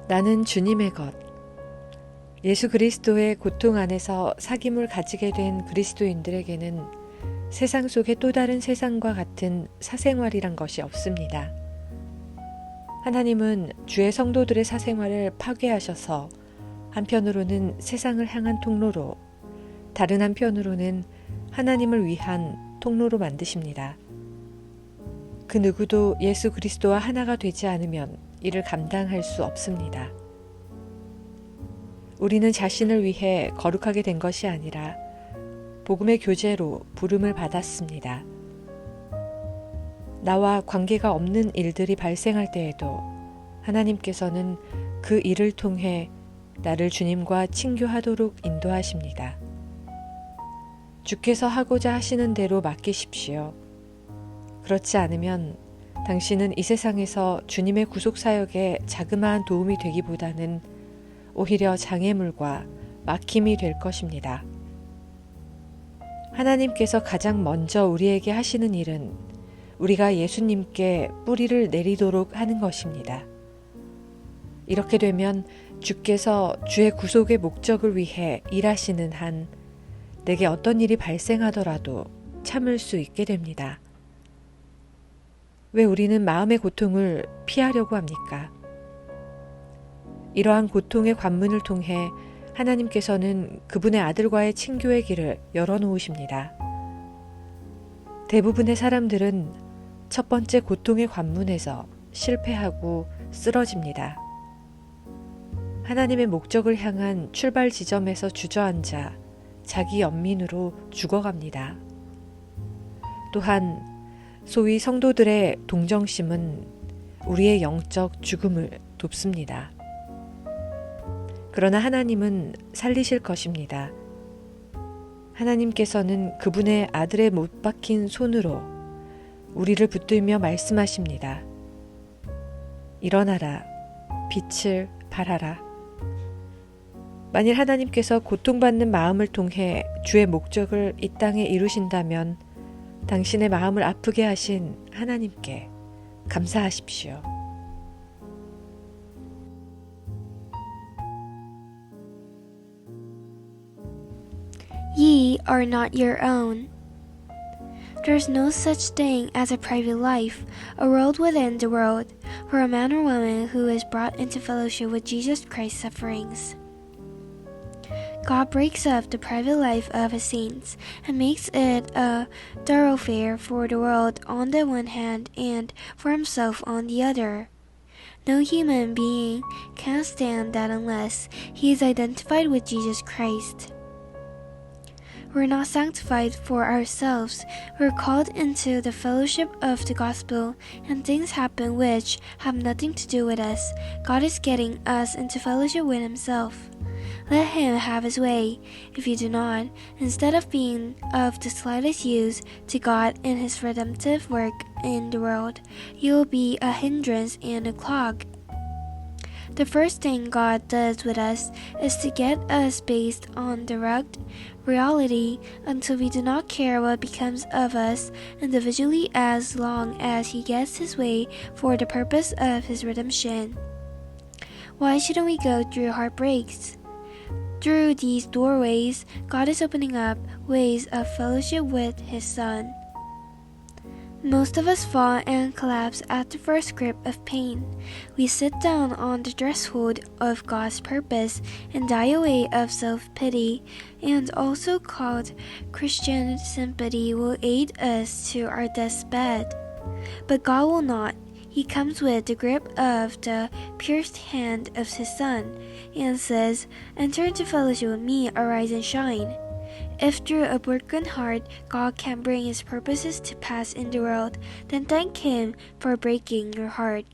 나는 주님의 것. 예수 그리스도의 고통 안에서 사귐을 가지게 된 그리스도인들에게는 세상 속의 또 다른 세상과 같은 사생활이란 것이 없습니다. 하나님은 주의 성도들의 사생활을 파괴하셔서 한편으로는 세상을 향한 통로로, 다른 한편으로는 하나님을 위한 통로로 만드십니다. 그 누구도 예수 그리스도와 하나가 되지 않으면 이를 감당할 수 없습니다. 우리는 자신을 위해 거룩하게 된 것이 아니라 복음의 교제로 부름을 받았습니다. 나와 관계가 없는 일들이 발생할 때에도 하나님께서는 그 일을 통해 나를 주님과 친교하도록 인도하십니다. 주께서 하고자 하시는 대로 맡기십시오. 그렇지 않으면 당신은 이 세상에서 주님의 구속사역에 자그마한 도움이 되기보다는 오히려 장애물과 막힘이 될 것입니다. 하나님께서 가장 먼저 우리에게 하시는 일은 우리가 예수님께 뿌리를 내리도록 하는 것입니다. 이렇게 되면 주께서 주의 구속의 목적을 위해 일하시는 한 내게 어떤 일이 발생하더라도 참을 수 있게 됩니다. 왜 우리는 마음의 고통을 피하려고 합니까? 이러한 고통의 관문을 통해 하나님께서는 그분의 아들과의 친교의 길을 열어놓으십니다. 대부분의 사람들은 첫 번째 고통의 관문에서 실패하고 쓰러집니다. 하나님의 목적을 향한 출발 지점에서 주저앉아 자기 연민으로 죽어갑니다. 또한 소위 성도들의 동정심은 우리의 영적 죽음을 돕습니다. 그러나 하나님은 살리실 것입니다. 하나님께서는 그분의 아들의 못 박힌 손으로 우리를 붙들며 말씀하십니다. 일어나라, 빛을 발하라. 만일 하나님께서 고통받는 마음을 통해 주의 목적을 이 땅에 이루신다면 당신의 마음을 아프게 하신 하나님께 감사하십시오. Ye are not your own. There's no such thing as a private life, a world within the world, for a man or woman who is brought into fellowship with Jesus Christ's sufferings. God breaks up the private life of his saints and makes it a thoroughfare for the world on the one hand and for himself on the other. No human being can stand that unless he is identified with Jesus Christ. We're not sanctified for ourselves. We're called into the fellowship of the gospel, and things happen which have nothing to do with us. God is getting us into fellowship with himself. Let him have his way. If you do not, instead of being of the slightest use to God in his redemptive work in the world, you will be a hindrance and a clog. The first thing God does with us is to get us based on the rugged reality until we do not care what becomes of us individually as long as he gets his way for the purpose of his redemption. Why shouldn't we go through heartbreaks? Through these doorways, God is opening up ways of fellowship with his Son. Most of us fall and collapse at the first grip of pain. We sit down on the threshold of God's purpose and die away of self-pity, and also called Christian sympathy will aid us to our deathbed. But God will not. He comes with the grip of the pierced hand of his Son and says, "Enter into fellowship with me, arise and shine." If through a broken heart God can bring his purposes to pass in the world, then thank him for breaking your heart.